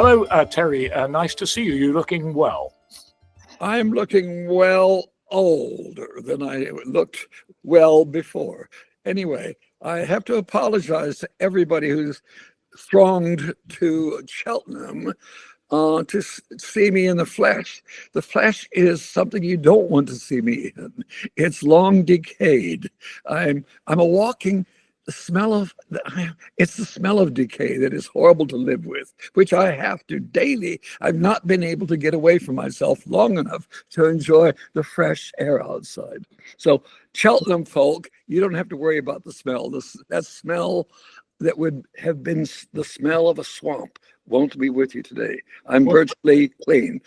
Hello, Terry. Nice to see you. You're looking well. I'm looking older than I looked well before. Anyway, I have to apologize to everybody who's thronged to Cheltenham to see me in the flesh. The flesh is something you don't want to see me in. It's long decayed. I'm a walking smell of. It's the smell of decay that is horrible to live with, which I have to daily. I've not been able to get away from myself long enough to enjoy the fresh air outside. So, Cheltenham folk, you don't have to worry about the smell. That smell that would have been the smell of a swamp won't be with you today. I'm virtually clean,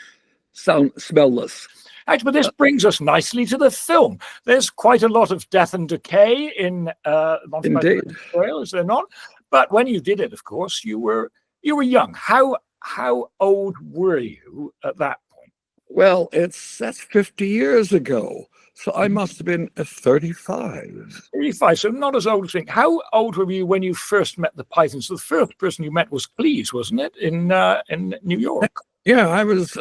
smellless. Actually, but this brings us nicely to the film. There's quite a lot of death and decay in Monty Grail, is there not? But when you did it, of course, you were young. How old were you at that point? Well, that's 50 years ago. So I must have been 35. 35, so not as old as think. How old were you when you first met the Pythons? The first person you met was Cleese, wasn't it, in New York? Yeah, I was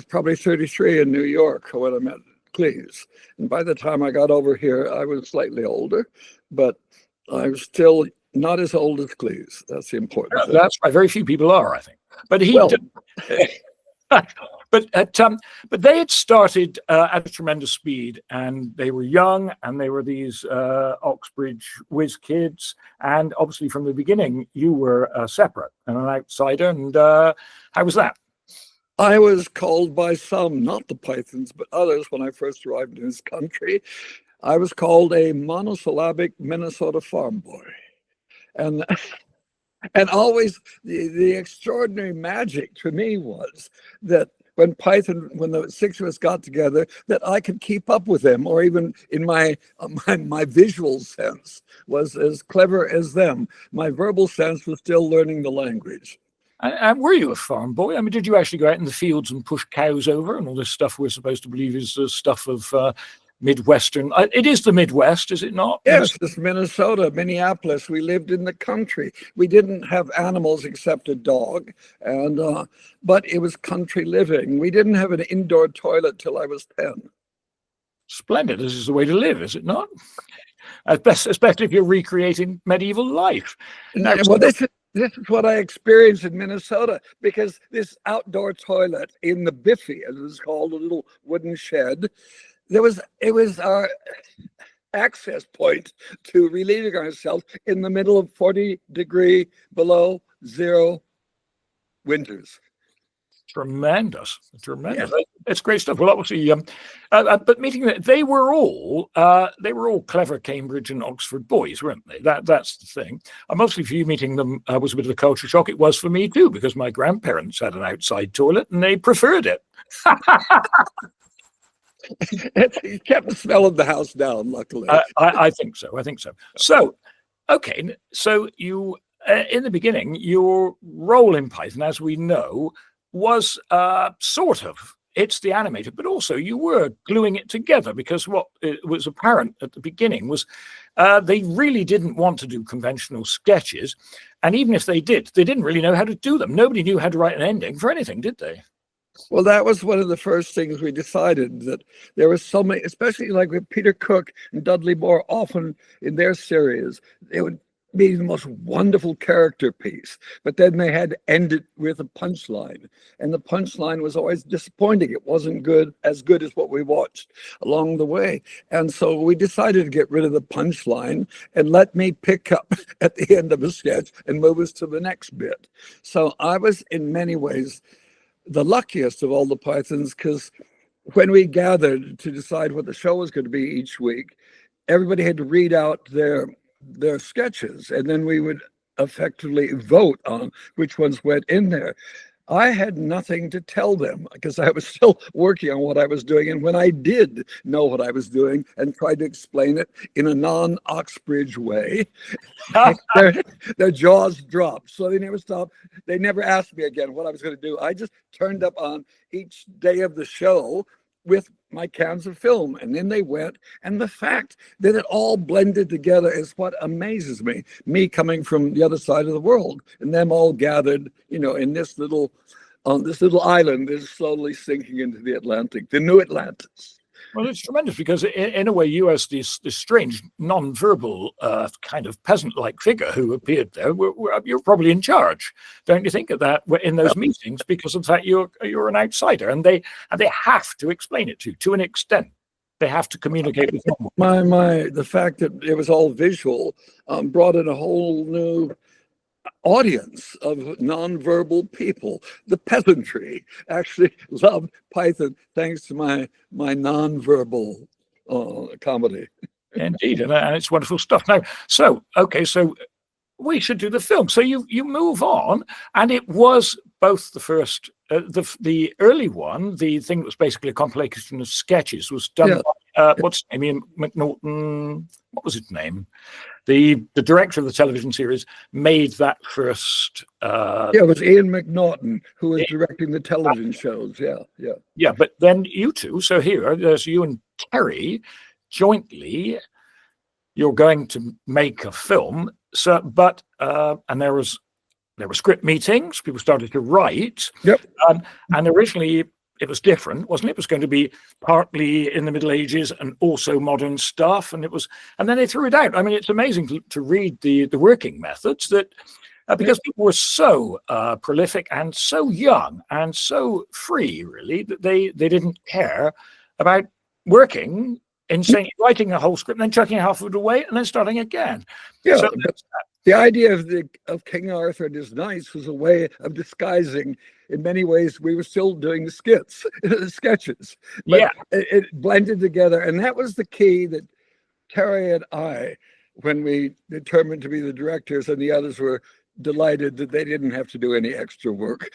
probably 33 in New York when I met Cleese. And by the time I got over here, I was slightly older, but I was still not as old as Cleese. That's the important thing. That's why very few people are, I think. But but they had started at a tremendous speed, and they were young, and they were these Oxbridge whiz kids, and obviously from the beginning you were separate and an outsider. And how was that? I was called by some, not the Pythons, but others, when I first arrived in this country, I was called a monosyllabic Minnesota farm boy. And always the extraordinary magic to me was that when the six of us got together, that I could keep up with them, or even in my visual sense was as clever as them. My verbal sense was still learning the language. And were you a farm boy? I mean, did you actually go out in the fields and push cows over and all this stuff we're supposed to believe is the stuff of Midwestern? It is the Midwest, is it not? Yes, it's Minnesota, Minneapolis. We lived in the country. We didn't have animals except a dog, and but it was country living. We didn't have an indoor toilet till I was 10. Splendid. This is the way to live, is it not? Especially if you're recreating medieval life. Well, this is what I experienced in Minnesota, because this outdoor toilet in the Biffy, as it was called, a little wooden shed, it was our access point to relieving ourselves in the middle of 40-degree below zero winters. Tremendous. Yes. It's great stuff. Well, obviously, but meeting them, they were all clever Cambridge and Oxford boys, weren't they? That's the thing. Mostly for you, meeting them was a bit of a culture shock. It was for me too, because my grandparents had an outside toilet and they preferred it. He kept the smell of the house down, luckily. I think so. So, okay. So you, in the beginning, your role in Python, as we know, was sort of, it's the animator, but also you were gluing it together, because what was apparent at the beginning was they really didn't want to do conventional sketches. And even if they did, they didn't really know how to do them. Nobody knew how to write an ending for anything, did they? Well, that was one of the first things we decided, that there was so many, especially like with Peter Cook and Dudley Moore, often in their series, it would be the most wonderful character piece, but then they had to end it with a punchline, and the punchline was always disappointing. It wasn't as good as what we watched along the way. And so we decided to get rid of the punchline and let me pick up at the end of a sketch and move us to the next bit. So I was in many ways the luckiest of all the Pythons, because when we gathered to decide what the show was going to be each week, everybody had to read out their sketches, and then we would effectively vote on which ones went in there. I had nothing to tell them, because I was still working on what I was doing. And when I did know what I was doing and tried to explain it in a non-Oxbridge way, their jaws dropped. So they never stopped. They never asked me again what I was going to do. I just turned up on each day of the show with my cans of film, and then they went. And the fact that it all blended together is what amazes me. Me coming from the other side of the world, and them all gathered, in this little island that is slowly sinking into the Atlantic, the new Atlantis. Well, it's tremendous because, in a way, you as this strange, non-verbal kind of peasant-like figure who appeared there, you're probably in charge, don't you think? Of that in those meetings, because of that you're an outsider, and they have to explain it to an extent. They have to communicate with someone. The fact that it was all visual brought in a whole new audience of nonverbal people. The peasantry actually loved Python thanks to my nonverbal comedy. Indeed, and it's wonderful stuff. Now, so we should do the film. So you move on, and it was both the first, the early one, the thing that was basically a compilation of sketches, was done by what's his name, Ian McNaughton. What was his name? The director of the television series made that first. It was Ian McNaughton who was directing the television shows. Yeah. But then you two. So there's you and Terry jointly. You're going to make a film. So, but and there were script meetings. People started to write. Yep. And originally it was different, wasn't it? It was going to be partly in the Middle Ages and also modern stuff, and then they threw it out. I mean, it's amazing to read the working methods that because people were so prolific and so young and so free, really, that they didn't care about working in saying writing a whole script and then chucking half of it away and then starting again. Yeah. So the idea of King Arthur and his knights was a way of disguising. In many ways, we were still doing the skits, the sketches. But it blended together, and that was the key that Terry and I, when we determined to be the directors, and the others were delighted that they didn't have to do any extra work.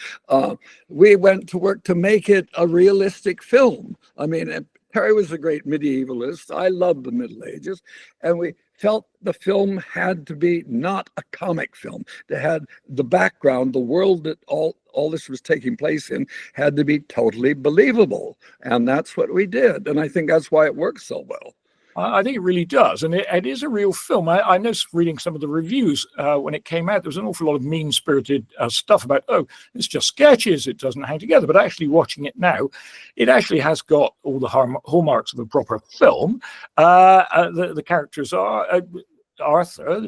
We went to work to make it a realistic film. I mean, Terry was a great medievalist. I loved the Middle Ages, and we felt the film had to be not a comic film. It had the background, the world that all this was taking place in had to be totally believable. And that's what we did. And I think that's why it works so well. I think it really does. And it is a real film. I noticed reading some of the reviews when it came out, there was an awful lot of mean-spirited stuff about, it's just sketches, it doesn't hang together. But actually watching it now, it actually has got all the hallmarks of a proper film. The characters are... Arthur,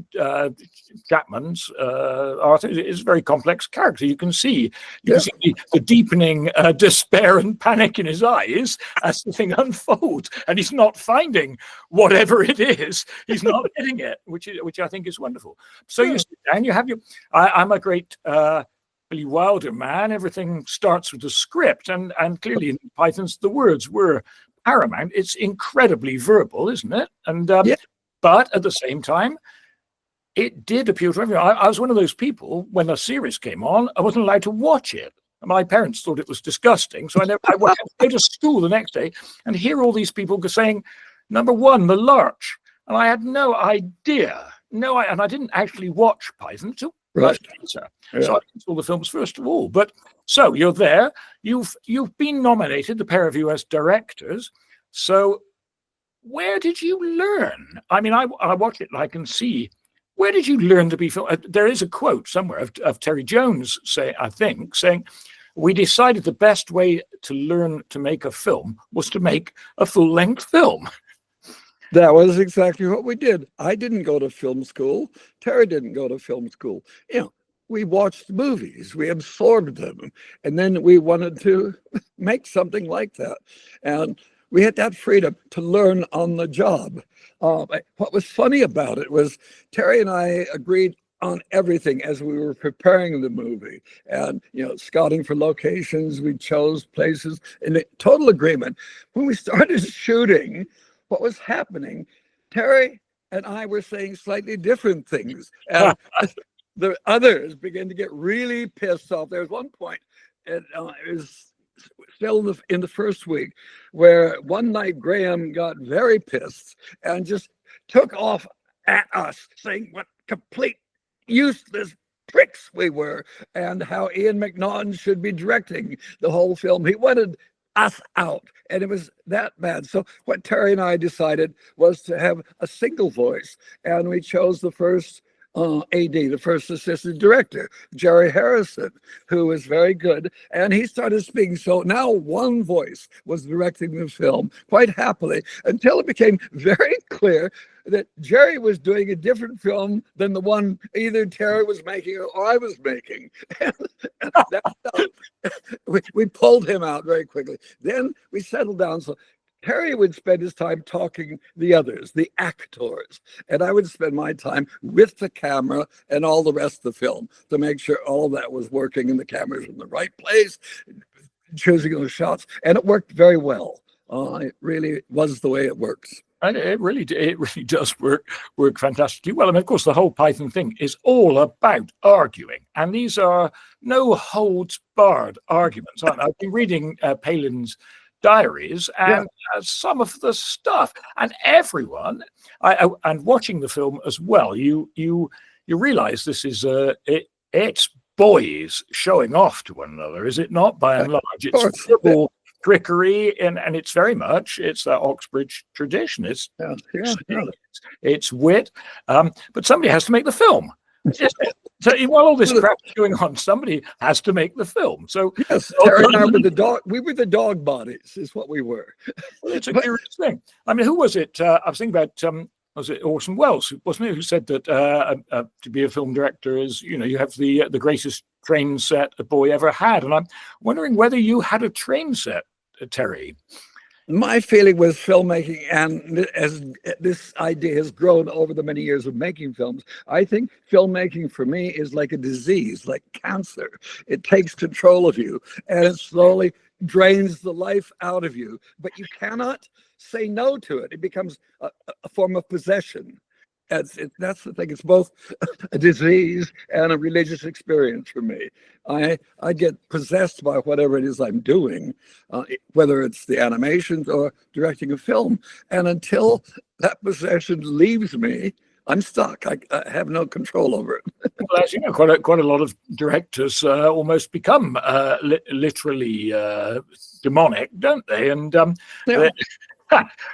Chapman's Arthur is a very complex character. You can see the deepening despair and panic in his eyes as the thing unfolds, and he's not finding whatever it is. He's not getting it, which I think is wonderful. So you sit down, you have your. I'm a great Billy Wilder man. Everything starts with the script, and clearly in Python's the words were paramount. It's incredibly verbal, isn't it? And but at the same time, it did appeal to everyone. I was one of those people, when the series came on, I wasn't allowed to watch it. My parents thought it was disgusting. So I went to go to school the next day and hear all these people saying, number one, the lurch. And I had no idea. And I didn't actually watch Python until much later. So I saw the films first of all. But so you're there. You've been nominated, the pair of you, as directors. So where did you learn? I mean, I watch it and I can see. Where did you learn to be film? There is a quote somewhere of Terry Jones saying, we decided the best way to learn to make a film was to make a full-length film. That was exactly what we did. I didn't go to film school. Terry didn't go to film school. We watched movies, we absorbed them, and then we wanted to make something like that. And we had that freedom to learn on the job. What was funny about it was Terry and I agreed on everything as we were preparing the movie, and scouting for locations. We chose places in total agreement. When we started shooting, what was happening, Terry and I were saying slightly different things, and the others began to get really pissed off. There was one point, and it was still in the first week, where one night Graham got very pissed and just took off at us, saying what complete useless pricks we were, and how Ian McNaughton should be directing the whole film. He wanted us out. And it was that bad. So what Terry and I decided was to have a single voice. And we chose the first AD, the first assistant director, Jerry Harrison, who was very good. And he started speaking. So now one voice was directing the film quite happily until it became very clear that Jerry was doing a different film than the one either Terry was making or I was making. We pulled him out very quickly. Then we settled down. So Terry would spend his time talking the others, the actors, and I would spend my time with the camera and all the rest of the film to make sure all that was working and the cameras in the right place, choosing those shots, and it worked very well. It really was the way it works. And it really does work fantastically well. I mean, of course, the whole Python thing is all about arguing, and these are no holds barred arguments. I've been reading Palin's diaries and some of the stuff, and everyone, and watching the film as well, you realize this is it's boys showing off to one another, is it not? By and large, it's football trickery, and it's very much that Oxbridge tradition. It's wit, but somebody has to make the film. So while all this crap is going on, somebody has to make the film. So yes, Terry and I were the dog. We were the dog bodies, is what we were. Well, it's a curious thing. I mean, who was it? I was thinking about was it Orson Welles, wasn't it, who said that to be a film director is, you have the greatest train set a boy ever had. And I'm wondering whether you had a train set, Terry. My feeling with filmmaking, and as this idea has grown over the many years of making films, I think filmmaking for me is like a disease, like cancer. It takes control of you and it slowly drains the life out of you, but you cannot say no to it. It becomes a form of possession. That's the thing. It's both a disease and a religious experience for me. I get possessed by whatever it is I'm doing, whether it's the animations or directing a film. And until that possession leaves me, I'm stuck. I have no control over it. Well, as you know, quite a lot of directors almost become literally demonic, don't they? And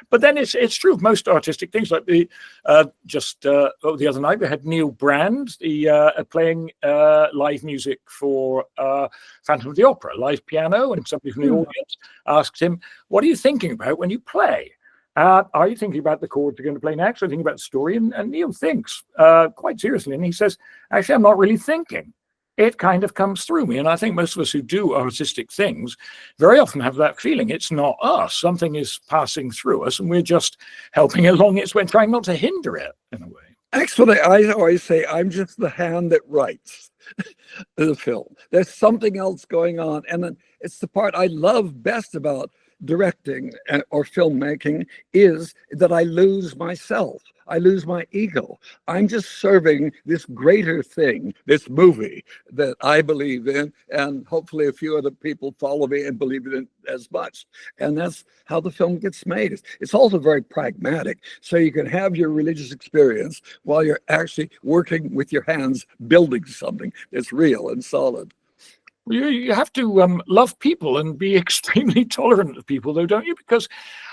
but then it's true of most artistic things, like the other night we had Neil Brand playing live music for Phantom of the Opera, live piano, and somebody from the audience asked him, "What are you thinking about when you play? Are you thinking about the chords you're going to play next, or thinking about the story?" And Neil thinks quite seriously, and he says, "Actually, I'm not really thinking. It kind of comes through me." And I think most of us who do artistic things very often have that feeling. It's not us. Something is passing through us, and we're just helping along its way, trying not to hinder it in a way. Actually, I always say I'm just the hand that writes the film. There's something else going on. And then it's the part I love best about directing or filmmaking is that I lose myself. I lose my ego. I'm just serving this greater thing, this movie that I believe in, and hopefully a few other people follow me and believe in it as much. And that's how the film gets made. It's also very pragmatic. So you can have your religious experience while you're actually working with your hands, building something that's real and solid. You have to love people and be extremely tolerant of people, though, don't you? Because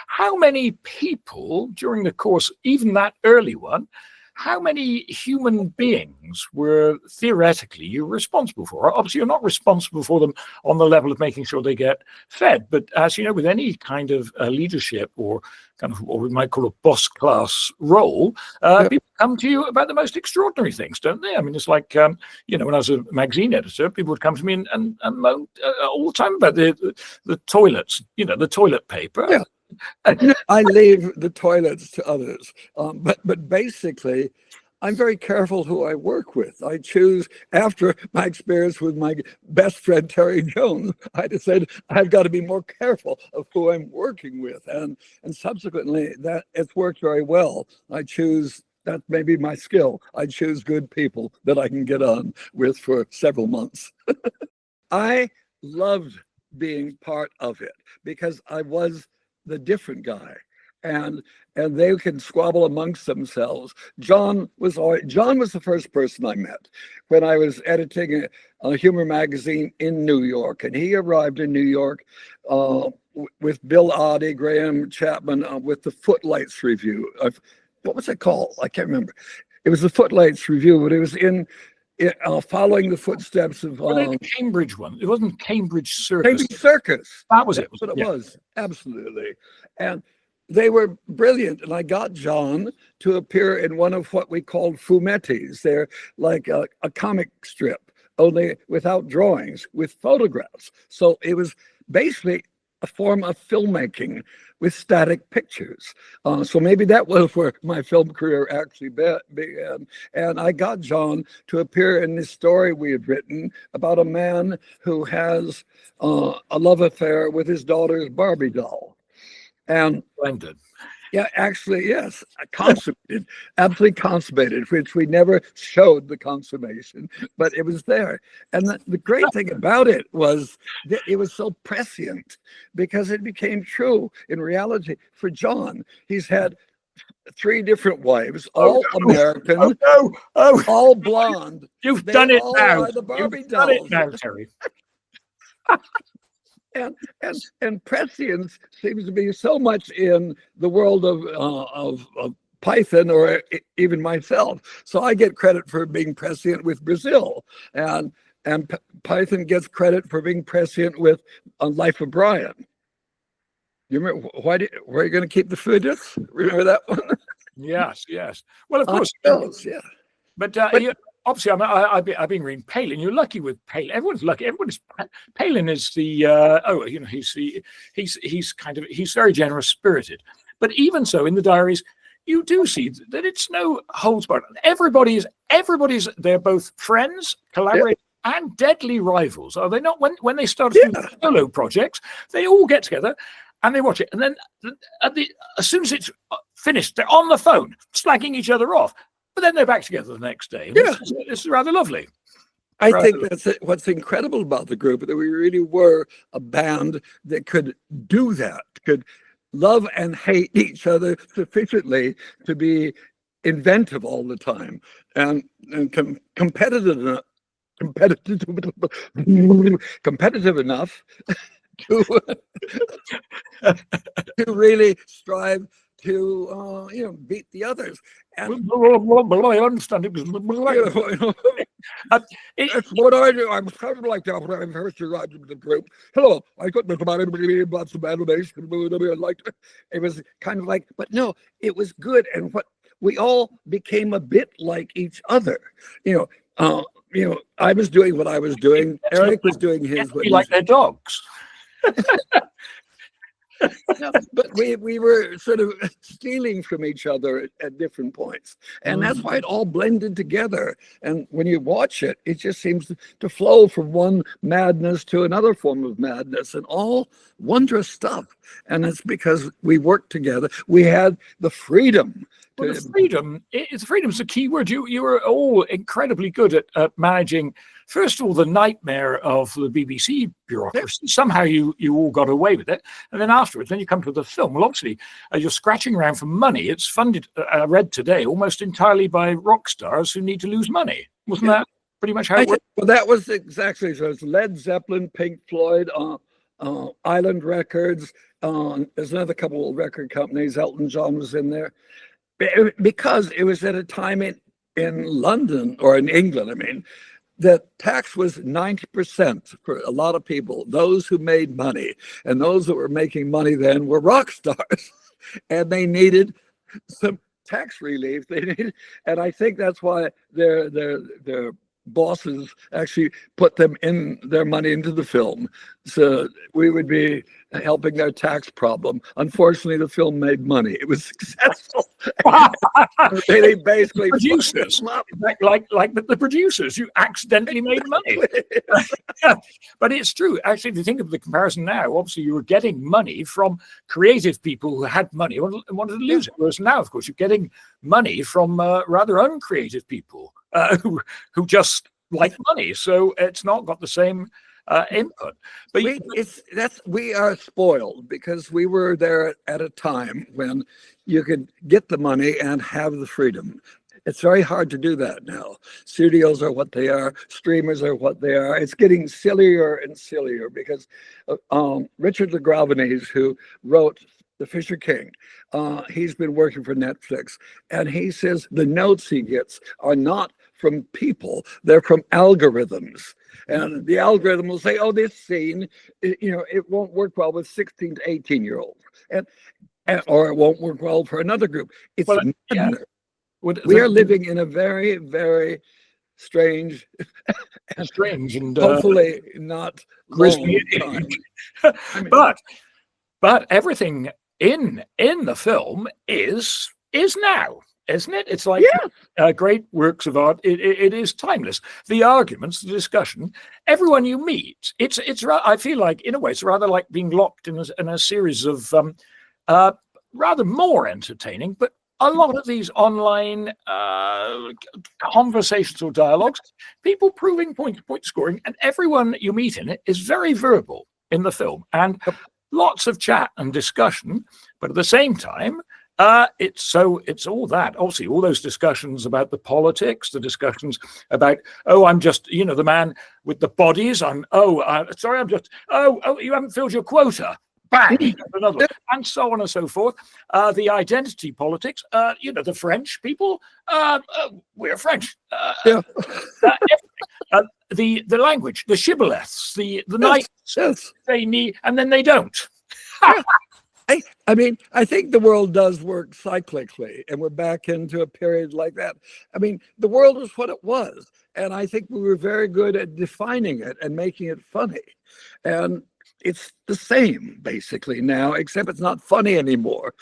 how many people during the course, even that early one, how many human beings were theoretically you responsible for? Obviously, you're not responsible for them on the level of making sure they get fed. But as you know, with any kind of leadership or kind of what we might call a boss class role, people come to you about the most extraordinary things, don't they? I mean, it's like, when I was a magazine editor, people would come to me and moan all the time about the toilets, the toilet paper. Yeah. I leave the toilets to others, but basically, I'm very careful who I work with. I choose, after my experience with my best friend Terry Jones, I decided I've got to be more careful of who I'm working with, and subsequently that it's worked very well. I choose. That may be my skill. I choose good people that I can get on with for several months. I loved being part of it because I was the different guy, and they can squabble amongst themselves. John was the first person I met when I was editing a humor magazine in New York, and he arrived in New York with Bill Oddie, Graham Chapman, with the Footlights review of, what was it called? I can't remember. It was the Footlights review, but it was following the footsteps of the Cambridge one. It wasn't Cambridge Circus. Cambridge Circus. That was it. That's what it was. Absolutely. And they were brilliant. And I got John to appear in one of what we called fumettis. They're like a comic strip, only without drawings, with photographs. So it was basically a form of filmmaking with static pictures. So maybe that was where my film career actually began. And I got John to appear in this story we had written about a man who has a love affair with his daughter's Barbie doll. And Splendid. yeah, actually, yes, consummated, absolutely consummated, which we never showed the consummation, but it was there. And the great thing about it was that it was so prescient because it became true in reality for John. He's had 3 different wives, all American, all blonde. You've done it now. The Barbie You've dolls. done it now, Terry. And prescience seems to be so much in the world of Python, or even myself. So I get credit for being prescient with Brazil, and Python gets credit for being prescient with Life of Brian. You remember were you going to keep the foodist? Remember that one? Yes. Well, of course. Yeah. But obviously, I've been reading Palin. You're lucky with Palin. Everyone's lucky. Palin is the he's very generous spirited. But even so, in the diaries, you do see that it's no holds barred. Everybody's they're both friends, collaborators, and deadly rivals. Are they not? When they start doing solo projects, they all get together and they watch it, and then as soon as it's finished, they're on the phone slagging each other off. But then they're back together the next day. This is rather lovely. I think that's what's incredible about the group, that we really were a band that could do that, could love and hate each other sufficiently to be inventive all the time and competitive enough to really strive to beat the others. And I understand it. That's what I do. I'm kind of like that when I first arrived in the group. Hello, I got lots of animation. It was kind of like, but no, it was good. And what we all became a bit like each other. I was doing what I was doing. Eric was doing his. We like their dogs. No, but we were sort of stealing from each other at different points, and that's why it all blended together. And when you watch it, it just seems to flow from one madness to another form of madness, and all wondrous stuff. And it's because we worked together. We had the freedom. Well, freedom's a key word. You were all incredibly good at managing, first of all, the nightmare of the BBC bureaucracy. Somehow you all got away with it. And then afterwards, then you come to the film. Well, obviously, you're scratching around for money. It's funded, I read today, almost entirely by rock stars who need to lose money. Wasn't that pretty much how it worked? Well, that was exactly so. It's Led Zeppelin, Pink Floyd, Island Records. There's another couple of record companies. Elton John was in there. Because it was at a time in London, or in England, I mean, that tax was 90% for a lot of people, those who made money. And those that were making money then were rock stars. And they needed some tax relief. And I think that's why their bosses actually put their money into the film. So we would be helping their tax problem. Unfortunately, the film made money. It was successful. They basically producers, like the producers, you accidentally made money. But it's true. Actually, if you think of the comparison now, obviously you were getting money from creative people who had money and wanted to lose it. Whereas now, of course, you're getting money from rather uncreative people who just like money. So it's not got the same input. But we are spoiled because we were there at a time when you could get the money and have the freedom. It's very hard to do that now. Studios are what they are. Streamers are what they are. It's getting sillier and sillier because Richard LaGravenese, who wrote The Fisher King, he's been working for Netflix, and he says the notes he gets are not from people, they're from algorithms. And the algorithm will say, oh, this scene, it won't work well with 16 to 18-year-olds. Or it won't work well for another group. It's madness. We are living in a very, very strange and hopefully not long time. I mean, but everything in the film is now, isn't it? It's like great works of art. It is timeless. The arguments, the discussion, everyone you meet. It's. I feel like in a way it's rather like being locked in a series of rather more entertaining, but a lot of these online conversations or dialogues, people proving point scoring, and everyone you meet in it is very verbal in the film, and lots of chat and discussion. But at the same time, it's all that. Obviously, all those discussions about the politics, the discussions about, I'm just, the man with the bodies. I'm just, you haven't filled your quota. Bang, another one, and so on and so forth. The identity politics, the French people, we're French. The language, the shibboleths, the nights they need, and then they don't. I mean, I think the world does work cyclically, and we're back into a period like that. I mean, the world was what it was, and I think we were very good at defining it and making it funny. And it's the same basically now, except it's not funny anymore.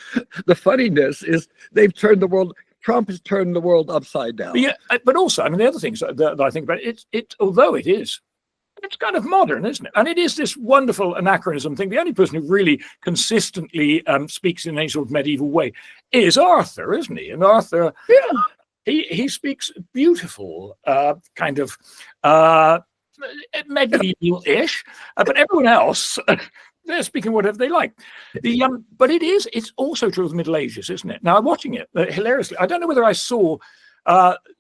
The funniness is Trump has turned the world upside down. But also, I mean, the other things that I think about although it's kind of modern, isn't it? And it is this wonderful anachronism thing. The only person who really consistently speaks in any sort of medieval way is Arthur, isn't he? And Arthur, he speaks beautiful kind of medieval-ish, but everyone else, they're speaking whatever they like. But it's also true of the Middle Ages, isn't it? Now, I'm watching it hilariously. I don't know whether I saw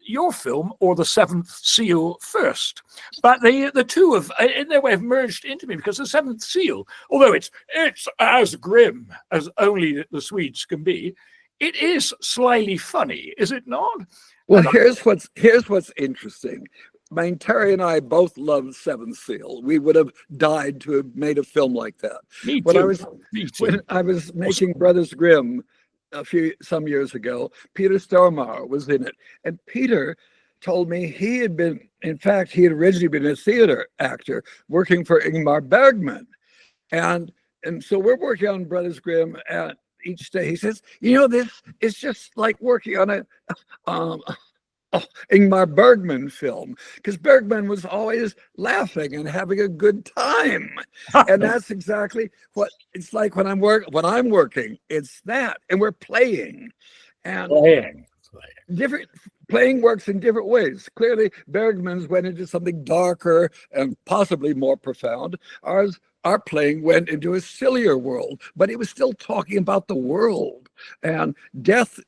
your film or The Seventh Seal first, but the two have, in their way, have merged into me, because The Seventh Seal, although it's as grim as only the Swedes can be, it is slyly funny, is it not? Well, here's what's interesting. I mean, Terry and I both loved Seventh Seal. We would have died to have made a film like that. Me too. When I was making Brothers Grimm some years ago, Peter Stormare was in it. And Peter told me he had originally been a theater actor working for Ingmar Bergman. And so we're working on Brothers Grimm each day. He says, this is just like working on a Ingmar Bergman film, because Bergman was always laughing and having a good time. And that's exactly what it's like when I'm working. It's that, and we're playing. And playing works in different ways. Clearly, Bergman's went into something darker and possibly more profound. Our playing went into a sillier world, but it was still talking about the world. And death,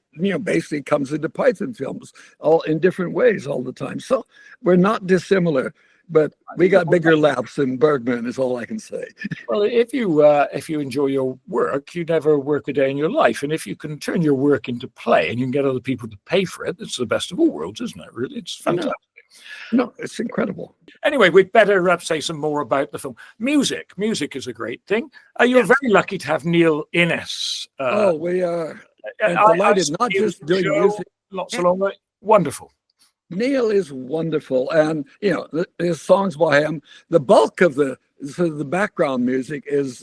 basically comes into Python films all in different ways all the time. So we're not dissimilar, but we got bigger laughs than Bergman, is all I can say. Well, if you enjoy your work, you never work a day in your life. And if you can turn your work into play and you can get other people to pay for it, it's the best of all worlds, isn't it? Really, it's fantastic. No, it's incredible. Anyway, we'd better say some more about the film. Music is a great thing. You're very lucky to have Neil Innes. We are delighted, not just doing music. Lots along the way. Wonderful. Neil is wonderful, and his songs by him. The bulk of the background music is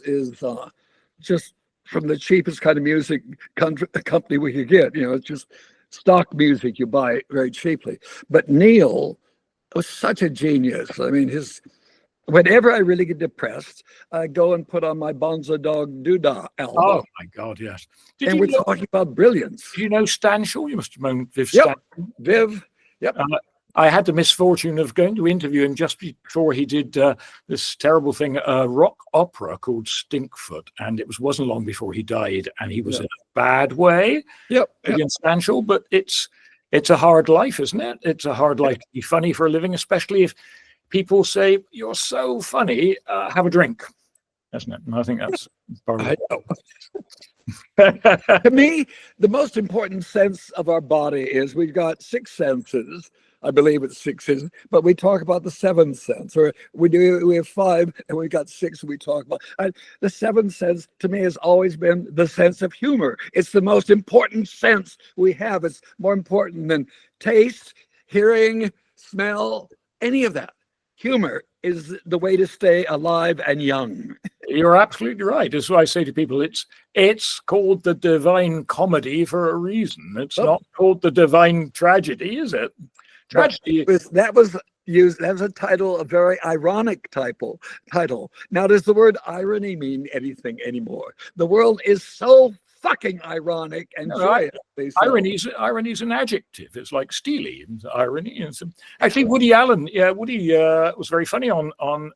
just from the cheapest kind of music company we could get. It's just stock music you buy very cheaply. But Neil was such a genius. I mean, whenever I really get depressed, I go and put on my Bonzo Dog Doodah album. Oh my God, yes. And we're talking about brilliance. Do you know Stan Shaw? You must have known Viv Yep. Stan. Viv. Yep. I had the misfortune of going to interview him just before he did this terrible thing, a rock opera called Stinkfoot, and it wasn't long before he died, and he was in a bad way against Stan Shaw, but it's it's a hard life, isn't it? It's a hard life to be funny for a living, especially if people say, you're so funny, have a drink, isn't it? And I think that's part of I it. know. To me, the most important sense of our body is we've got 6 senses. I believe it's 6 senses, but we talk about the 7th sense, or we have 5 and we've got 6 we talk about. The 7th sense to me has always been the sense of humor. It's the most important sense we have. It's more important than taste, hearing, smell, any of that. Humor is the way to stay alive and young. You're absolutely right. That's why I say to people, it's called the Divine Comedy for a reason. It's not called the Divine Tragedy, is it? Tragedy. That was used as a title, a very ironic title. Now, does the word irony mean anything anymore? The world is so fucking ironic and joyous. Irony is an adjective. It's like steely and irony. And actually, Woody Allen, Woody was very funny on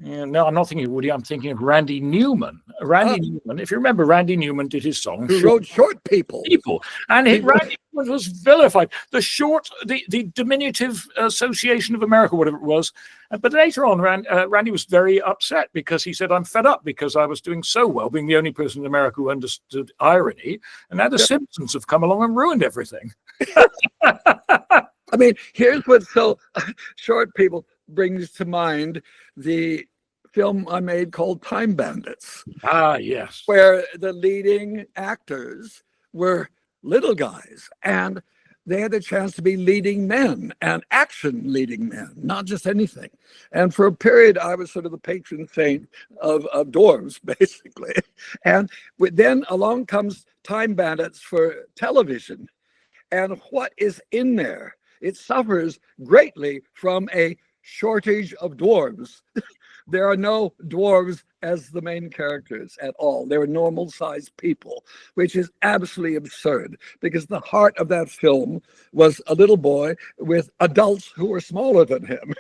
no, I'm not thinking of Woody. I'm thinking of Randy Newman. Newman, if you remember, Randy Newman did his song. Who wrote Short People. And Randy Newman was vilified. The diminutive Association of America, whatever it was. But later on, Randy was very upset because he said, I'm fed up because I was doing so well, being the only person in America who understood irony. And now the Simpsons have come along and ruined everything. I mean, here's what Short People brings to mind: the film I made called Time Bandits. Ah, yes. Where the leading actors were little guys, and they had the chance to be leading men and action leading men, not just anything. And for a period, I was sort of the patron saint of dwarves, basically. And then along comes Time Bandits for television. And what is in there? It suffers greatly from a shortage of dwarves. There are no dwarves as the main characters at all. They're normal-sized people, which is absolutely absurd, because the heart of that film was a little boy with adults who were smaller than him.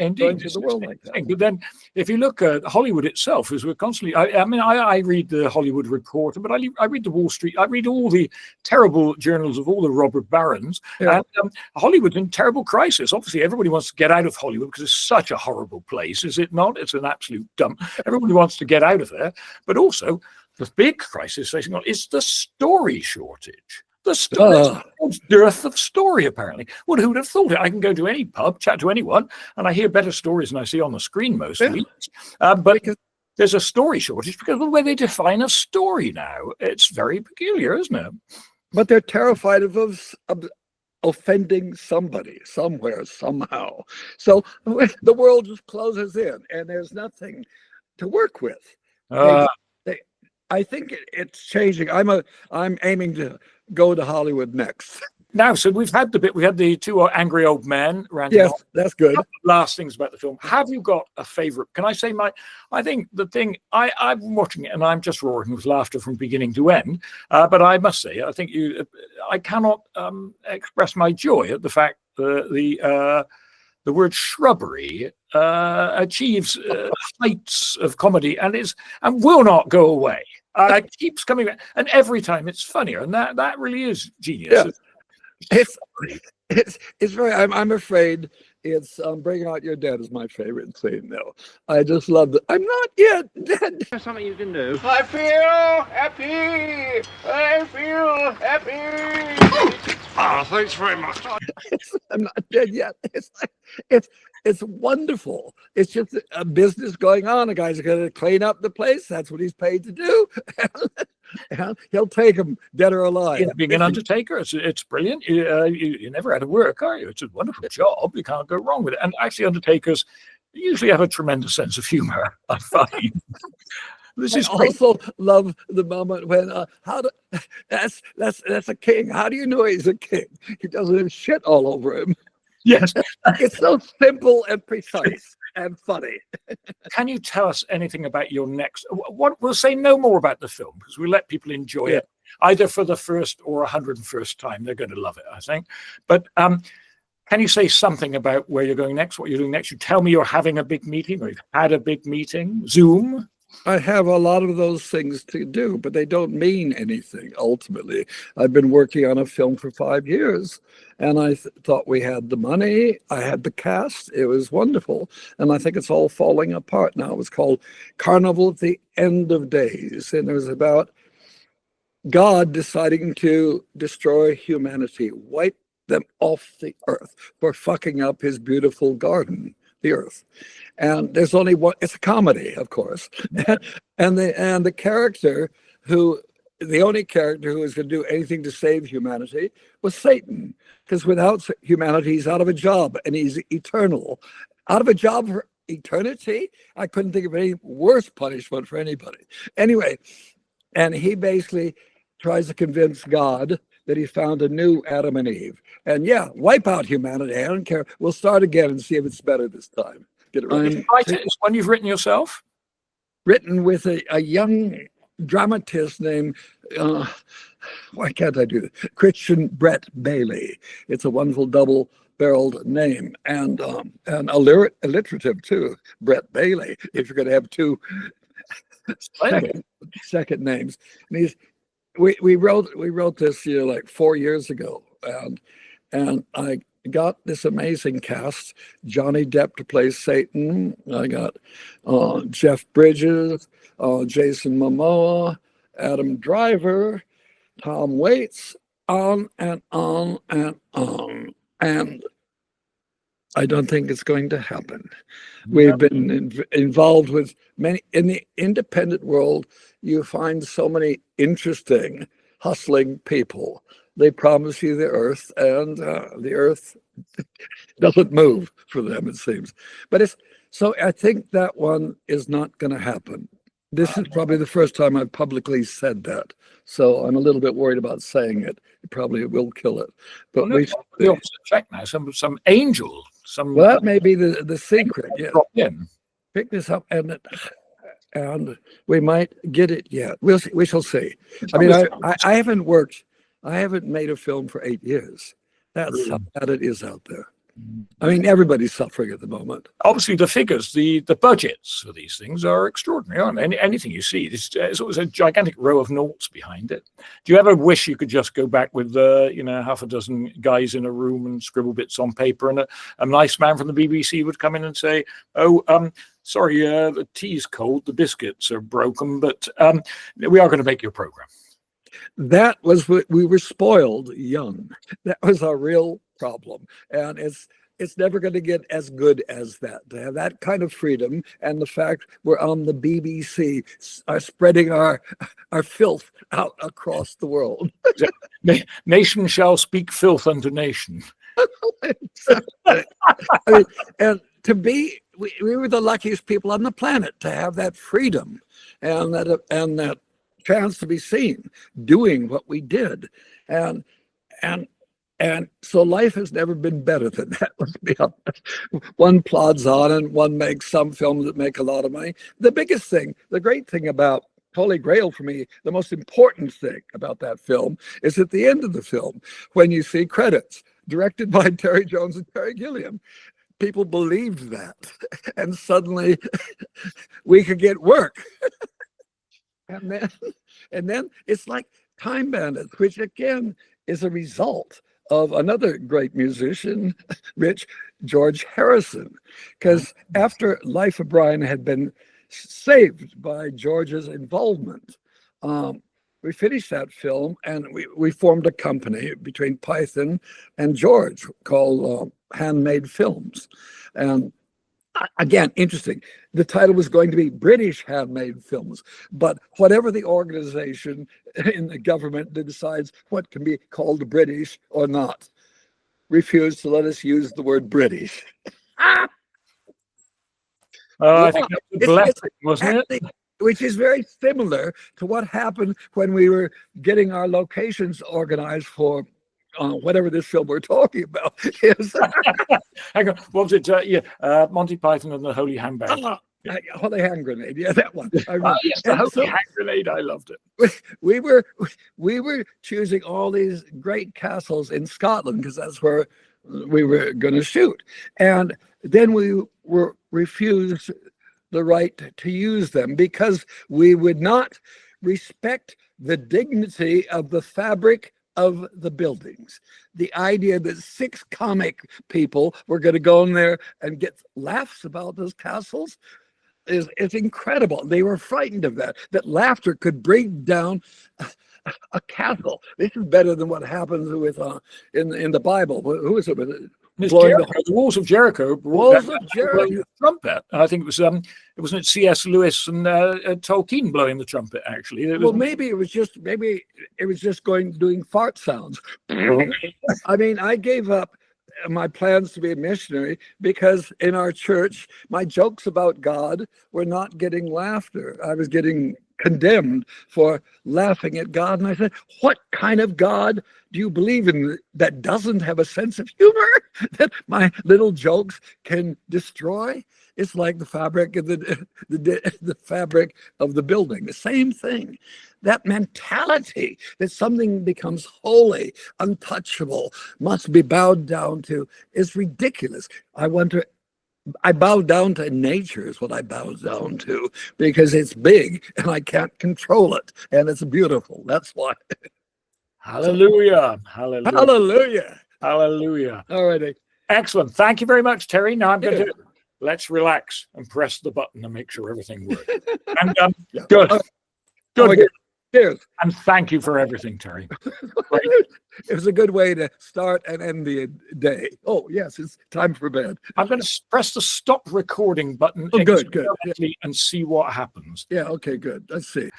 Indeed, the world like that. But then, if you look at Hollywood itself, as we're constantly, I read the Hollywood Reporter, but I read the Wall Street, I read all the terrible journals of all the robber barons, and Hollywood's in terrible crisis. Obviously, everybody wants to get out of Hollywood because it's such a horrible place, is it not? It's an absolute dump. Everybody wants to get out of there, but also the big crisis facing on is the story shortage. The dearth of story, apparently. Well, who would have thought it? I can go to any pub, chat to anyone, and I hear better stories than I see on the screen most weeks. But there's a story shortage because of the way they define a story now. It's very peculiar, isn't it? But they're terrified of offending somebody, somewhere, somehow. So the world just closes in, and there's nothing to work with. I think it's changing. I'm aiming to go to Hollywood next. Now, so we had the 2 angry old men. Yes, that's good. Last things about the film. Have you got a favorite? Can I say I think the thing, I'm watching it and I'm just roaring with laughter from beginning to end. But I must say, I think I cannot express my joy at the fact that the word shrubbery achieves heights of comedy and will not go away. It keeps coming back, and every time it's funnier, and that really is genius. Yeah. It's very. I'm afraid it's Bring Out Your Dead is my favorite scene, though. I just love it. I'm not yet dead. There's something you can do. I feel happy. I feel happy. Oh, thanks very much. I'm not dead yet. It's wonderful. It's just a business going on. The guy's going to clean up the place. That's what he's paid to do. And he'll take him dead or alive. Yeah, being an undertaker, it's brilliant. You're never out of work, are you? It's a wonderful job. You can't go wrong with it. And actually, undertakers usually have a tremendous sense of humor, I find. I also love the moment when that's a king. How do you know he's a king? He doesn't have shit all over him. Yes. It's so simple and precise and funny. Can you tell us anything about your next? We'll say no more about the film because we let people enjoy it either for the first or 101st time. They're going to love it, I think. But can you say something about where you're going next, what you're doing next? You tell me you're having a big meeting or you've had a big meeting, Zoom. I have a lot of those things to do, but they don't mean anything ultimately. I've been working on a film for 5 years, and I thought we had the money, I had the cast, it was wonderful, and I think it's all falling apart now. It was called Carnival at the End of Days, and it was about God deciding to destroy humanity, wipe them off the earth for fucking up his beautiful garden, the earth. And there's only one, it's a comedy, of course. And the character the only character who was going to do anything to save humanity was Satan. Because without humanity, he's out of a job and he's eternal. Out of a job for eternity? I couldn't think of any worse punishment for anybody. Anyway, and he basically tries to convince God that he found a new Adam and Eve. And yeah, wipe out humanity. I don't care. We'll start again and see if it's better this time. Get it right. It's one you've written yourself? Written with a young dramatist named, why can't I do this? Christian Brett Bailey. It's a wonderful double-barreled name, and alliterative too, Brett Bailey, if you're going to have two second names. And we wrote this like 4 years ago, and I got this amazing cast. Johnny Depp to play Satan. I got Jeff Bridges, Jason Momoa, Adam Driver, Tom Waits, on and on and on. And I don't think it's going to happen. We've been involved with many in the independent world. You find so many interesting, hustling people. They promise you the earth, and the earth doesn't move for them, it seems. But so I think that one is not going to happen. This is probably the first time I've publicly said that. So I'm a little bit worried about saying it. It probably will kill it. But the opposite effect now. Some angel. Well, that may be the secret. Yeah. Drop in. Pick this up, and we might get it yet. We'll see. We shall see. I mean, I haven't made a film for 8 years. That's how bad it is out there. I mean, everybody's suffering at the moment. Obviously, the figures, the budgets for these things are extraordinary, aren't they? Anything you see, it's always a gigantic row of noughts behind it. Do you ever wish you could just go back with, half a dozen guys in a room and scribble bits on paper, and a nice man from the BBC would come in and say, sorry, the tea's cold, the biscuits are broken, but we are going to make your program. That was what we were spoiled young. That was our real problem, and it's never going to get as good as that. To have that kind of freedom, and the fact we're on the BBC, are spreading our filth out across the world. Nation shall speak filth unto nation. I mean, and we were the luckiest people on the planet to have that freedom, and that chance to be seen doing what we did, and so life has never been better than that. Let's be honest. One plods on, and one makes some films that make a lot of money. The biggest thing, the great thing about Holy Grail for me, the most important thing about that film is at the end of the film when you see credits directed by Terry Jones and Terry Gilliam. People believed that, and suddenly we could get work. And then it's like Time Bandits, which again is a result of another great musician, George Harrison. Because after Life of Brian had been saved by George's involvement, we finished that film, and we formed a company between Python and George called Handmade Films. And again, interesting. The title was going to be British Handmade Films, but whatever the organization in the government that decides what can be called British or not, refused to let us use the word British. I think that's a blessing, wasn't it? Which is very similar to what happened when we were getting our locations organized for whatever this film we're talking about is. Hang on, what was it? Monty Python and the Holy Handbag. Holy Hand Grenade, yeah, that one. Yes, the Holy Hand Grenade, I loved it. We were choosing all these great castles in Scotland because that's where we were going to shoot, and then we were refused the right to use them because we would not respect the dignity of the fabric of the buildings. The idea that 6 comic people were going to go in there and get laughs about those castles is incredible. They were frightened of that laughter could bring down a castle. This is better than what happens with in the Bible. Who is it? It's Blowing Jericho, the walls of Jericho. Walls of Jericho. Blowing the trumpet. I think it wasn't C.S. Lewis and Tolkien blowing the trumpet. Actually, Well, maybe it was just doing fart sounds. I mean, I gave up my plans to be a missionary because in our church, my jokes about God were not getting laughter. I was getting condemned for laughing at God. And I said, what kind of God do you believe in that doesn't have a sense of humor that my little jokes can destroy? It's like the fabric of the fabric of the building, the same thing. That mentality that something becomes holy, untouchable, must be bowed down to is ridiculous. I bow down to nature is what I bow down to because it's big and I can't control it and it's beautiful. That's why. Hallelujah. Hallelujah. Hallelujah. Hallelujah. All righty. Excellent. Thank you very much, Terry. Now I'm going to let's relax and press the button and make sure everything works. And good. Good. Cheers. And thank you for everything, Terry. It was a good way to start and end the day. Oh, yes, it's time for bed. I'm going to press the stop recording button good. and see what happens. Yeah, okay, good. Let's see.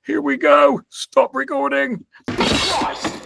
Here we go. Stop recording. Christ.